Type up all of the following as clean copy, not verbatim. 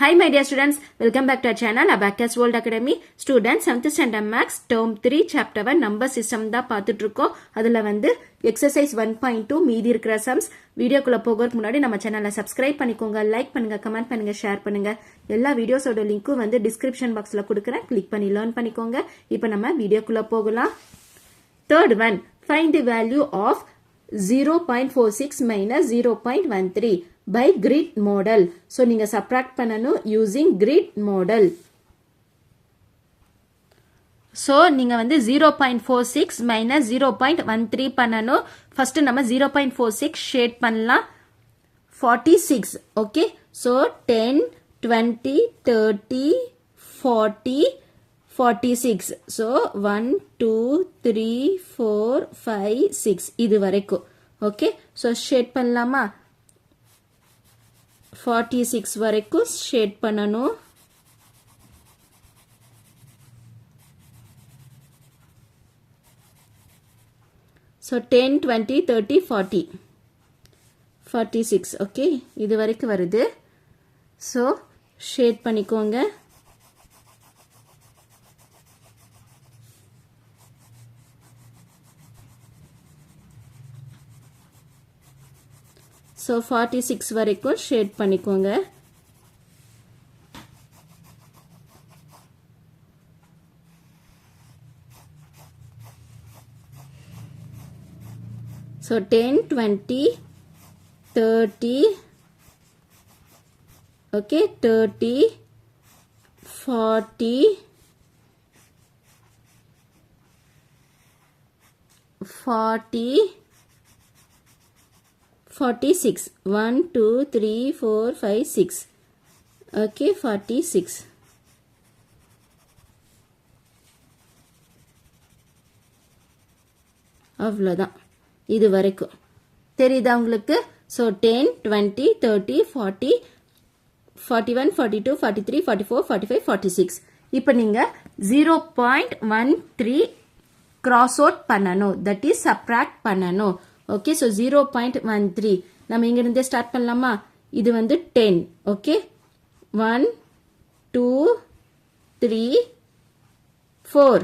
Hi my dear students, welcome back to our channel Abacus World Academy. Students 7th standard maths term 3 chapter 1 number system தான் பார்த்துட்டு இருக்கோம். அதுல வந்து exercise 1.2 மீதி இருக்கிற sums வீடியோக்குள்ள போகிறதுக்கு முன்னாடி நம்ம சேனலை சப்ஸ்கிரைப் பண்ணிக்கோங்க, லைக் பண்ணுங்க, கமெண்ட் பண்ணுங்க, ஷேர் பண்ணுங்க. எல்லா வீடியோஸோட லிங்க்கும் வந்து டிஸ்கிரிப்ஷன் பாக்ஸ்ல கொடுக்குறேன், கிளிக் பண்ணி லேர்ன் பண்ணிக்கோங்க. இப்போ நம்ம வீடியோக்குள்ள போகலாம். Third one, find the value of 0.46 minus 0.13 by grid model. So நீங்க subtract பண்ணனும் using grid model. So நீங்க வந்து 0.46 minus 0.13 பண்ணனும். First நம்ம 0.46 shade பண்ணலாம். 46, okay? So 10, 20, 30, 40, 46. So 1, 2, 3, 4, 5, 6. இது வரைக்கும். Okay? So shade பண்ணலாமா? 46 வரைக்கும் ஷேட் பண்ணனும். So 10, 20, 30, 40. 46, okay? இது வரைக்கும் வருது. So ஷேட் பண்ணிக்கோங்க. So 46 வரைக்கும் ஷேட் பண்ணிக்கோங்க. So 10, 20, 30, okay, 30, 40, 40, 46. 1, 2, 3, 4, 5, 6. Okay, 46. அவ்வளோதான். இது வரைக்கும் தெரியுதா உங்களுக்கு? So 10, 20, 30, 40, 41, 42, 43, 44, 45, 46. இப்போ நீங்க 0.13 cross out பண்ணணும். That is subtract பண்ணணும். Okay, so 0.13. நம்ம இங்க இருந்தே ஸ்டார்ட் பண்ணலாமா? இது வந்து 10. Okay, 1, 2, 3, 4,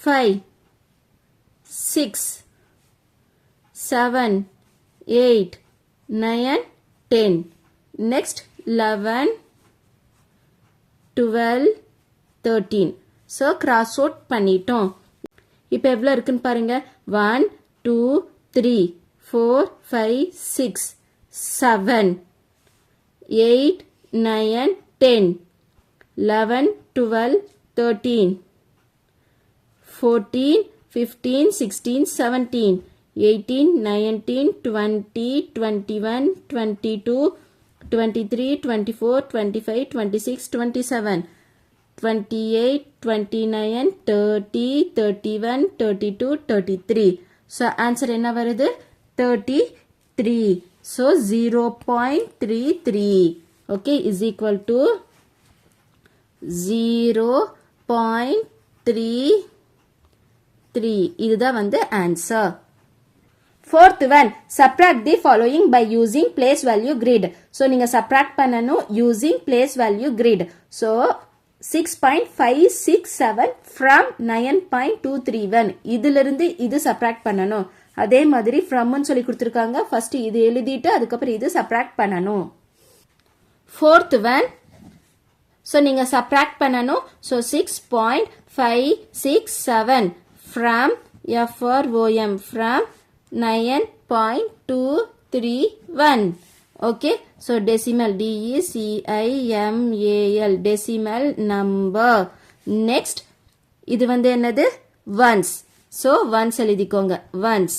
5, 6, 7, 8, 9, 10. Next 11, 12, 13. So cross out பண்ணிட்டோம். இப்போ எவ்வளவு இருக்குன்னு பாருங்க. 1, 2, 3, 4, 5, 6, 7, 8, 9, 10, 11, 12, 13, 14, 15, 16, 17, 18, 19, 20, 21, 22, 23, 24, 25, 26, 27, 28, 29, 30, 31, 32, 33. So answer என்ன வருது? 33. So 0.33, okay, is equal to 0.33. இதுதான் வந்து answer. Fourth one, subtract the following by using place value grid. So நீங்க subtract பண்ணனும் using place value grid. So 6.567 from 9.231. இதிலிருந்து இது subtract பண்ணனும். அதே மாதிரி from சொல்லி கொடுத்திருக்காங்க. first இது எழுதிட்டு அதுக்கப்புறம் இது subtract பண்ணனும். Fourth one, so நீங்க subtract பண்ணனும். So 6.567 from FROM from 9.231. Okay, so decimal DECIMAL decimal number. Next இது வந்து என்னது? ones. So ones எழுதிக்கோங்க. ones.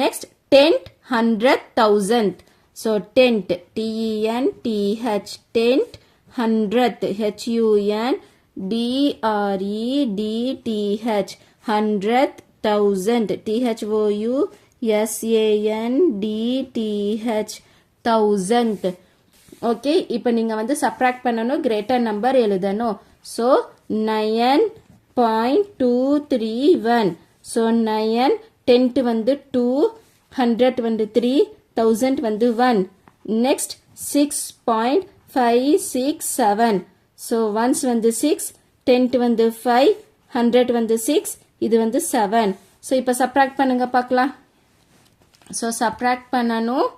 Next tenth, 100,000. So tenth, TENTH, tenth, 100th, HUNDREDTH, 100th, 1000, THOUSANDTH, 1000. Okay, இப்போ நீங்க வந்து subtract பண்ணனும், greater number எழுதணும். So 9.231. So 9, 10th வந்து 2, 100 வந்து 3, 1000 வந்து 1. Next 6.5 5 6 7 so ones வந்து 6 10 வந்து 5 100 வந்து 6 இது வந்து 7 so இப்ப subtract பண்ணுங்க பார்க்கலாம் so subtract பண்ணனும்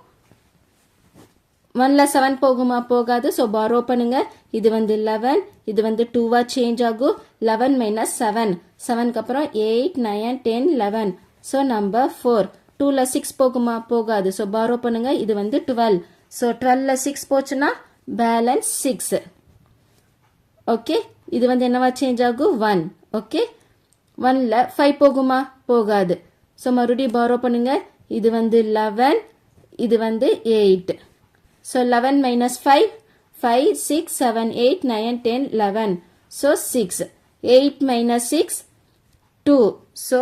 1ல 7 போகுமா போகாது so borrow பண்ணுங்க இது வந்து 11 இது வந்து 2வா சேஞ்ச் ஆகும் 11 minus 7 7க்கு அப்புறம் 8 9 10 11 so number 4 2ல 6 போகுமா போகாது so borrow பண்ணுங்க இது வந்து 12 so 12ல 6 போச்சுனா balance 6 okay இது வந்து என்னவா சேஞ்ச் ஆகும் 1 okay 1ல 5 போகுமா போகாது so மறுபடியும் borrow பண்ணுங்க இது வந்து 11 இது வந்து 8 so 11 minus 5 5 6 7 8 9 10 11 so 6 8 minus 6 2 so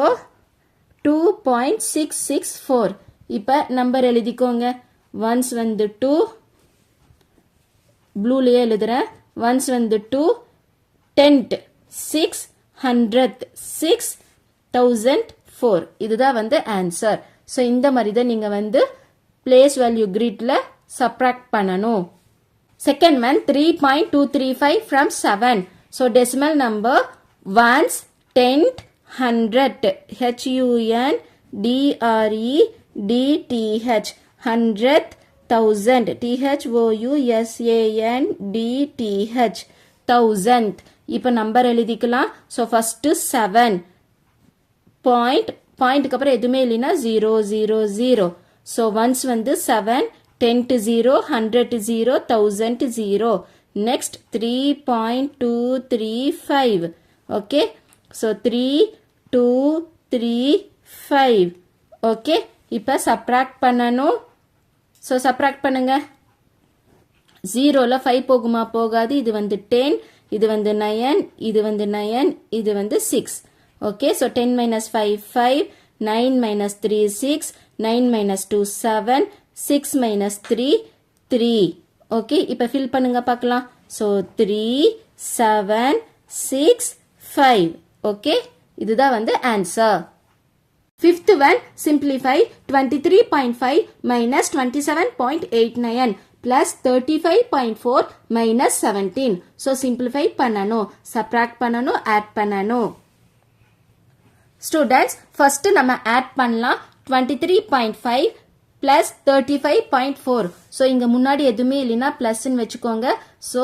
2.664 இப்ப நம்பர் எழுதிக்கோங்க ones வந்து 2 ப்ளூலயே எழுதுறேன் ones வந்து 2 tenth 6 100th 6 1004 இதுதான் வந்து ஆன்சர் so இந்த மாதிரி தான் நீங்க வந்து place value gridல subtract பண்ணனும் second one 3.235 from 7 so decimal number ones tenth 100th HUNDREDTH 100th thousand THOUSANDTH thousandth இப்ப நம்பர் எழுதிக்கலாம் so first 7 பாயிண்ட்க்கு அப்புறம் எதுவுமே இல்லைனா 0 0 0 so once வந்து 7 10 0 100 0 1000 0 next 3.235 okay so 3 2 3 5 okay இப்ப subtract பண்ணனும் so subtract பண்ணுங்க 0ல 5 போகுமா போகாது இது வந்து 10 இது வந்து 9 இது வந்து 9 இது வந்து 6 okay so 10 minus 5 5 9 minus 3 6 9 minus 2 7 6 minus 3 3 okay இப்ப fill பண்ணுங்க பார்க்கலாம் so 3 7 6 5 okay இதுதான் வந்து answer fifth one simplify 23.5 minus 27.89 plus 35.4 minus 17 so simplify பண்ணனும் subtract பண்ணனும் add பண்ணனும் students first நம்ம add பண்ணலாம் 23.5 plus 35.4 so இங்க முன்னாடி எதுவுமே இல்லைனா plus ன்னு வெச்சுக்கோங்க so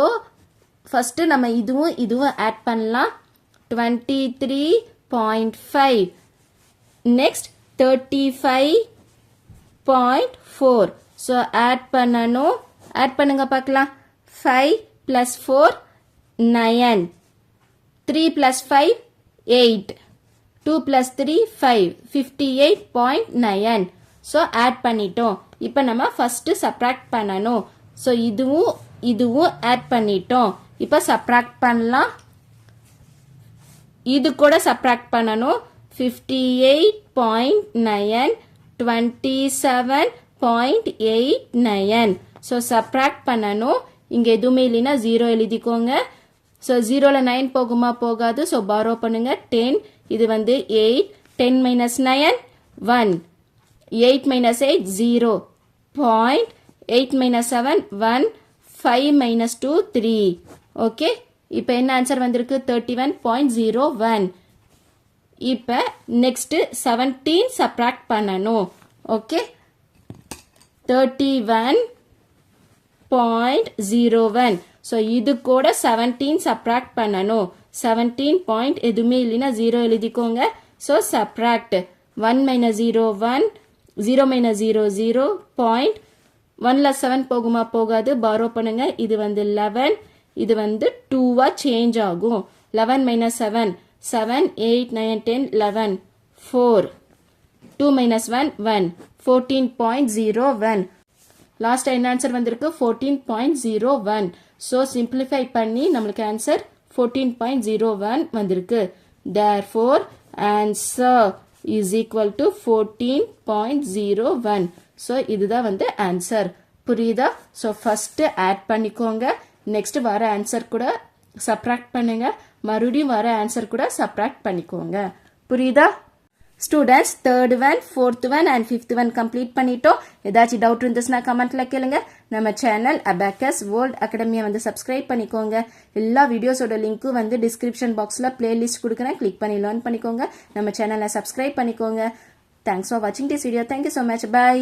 first நம்ம இதுவும் add பண்ணலாம் 23.5 next 35.4 so add பண்ணனும் add பண்ணுங்க பார்க்கலாம் 5 plus 4 9 3 plus 5 8 2 plus 3 5 58.9 so add பண்ணிட்டோம் இப்போ நம்ம first subtract பண்ணனும் so இதுவும் add பண்ணிட்டோம் இப்போ subtract பண்ணலாம் இது கூட subtract பண்ணனும் 58.9 27.89 so subtract பண்ணனும் இங்க எதுவுமே இல்லைனா 0 எழுதிக்கோங்க so 0ல 9 போகுமா போகாது so borrow பண்ணுங்க 10 இது வந்து 8 10 minus 9 1 8 minus 8 0 point 8 minus 7 1 5 minus 2 3 okay இப்போ என்ன ஆன்சர் வந்திருக்கு 31.01 இப்போ next 17 subtract பண்ணனும் okay 31.01 so இது கூட 17 subtract பண்ணனும் 17 point எதுவுமே இல்லைனா 0 எழுதிக்கோங்க so subtract 1 minus 0 1 0 minus 0 0 point 1ல 7 போகுமா போகாது borrow பண்ணுங்க இது வந்து 11 இது வந்து 2வா சேஞ்ச் ஆகும் 11 minus 7 7 8 9 10 11 4 2 minus 1 1 14.01 லாஸ்ட் என்ன ஆன்சர் வந்திருக்கு 14.01 so simplify பண்ணி நமக்கு ஆன்சர் 14.01 வந்திருக்கு therefore answer is equal to 14.01 so இதுதான் வந்து ஆன்சர் புரியுதா so first add பண்ணிக்கோங்க next வர ஆன்சர் கூட subtract பண்ணுங்க மறுபடியும் வர ஆன்சர் கூட subtract பண்ணிக்கோங்க புரியுதா students third one, fourth one and fifth one complete பண்ணிட்டோம். ஏதாச்சும் டவுட் இருந்துச்சுன்னா கமெண்ட்ல கேளுங்க. நம்ம சேனல் அபாக்கஸ் வேர்ல்ட் அகாடமியை வந்து சப்ஸ்கிரைப் பண்ணிக்கோங்க. எல்லா வீடியோஸோட லிங்க்கும் வந்து டிஸ்கிரிப்ஷன் பாக்ஸ்ல பிளேலிஸ்ட் கொடுக்குறேன். கிளிக் பண்ணி லேர்ன் பண்ணிக்கோங்க. நம்ம சேனலை சப்ஸ்கிரைப் பண்ணிக்கோங்க. தேங்க்ஸ் ஃபார் வாட்சிங் this video. Thank you so much. By.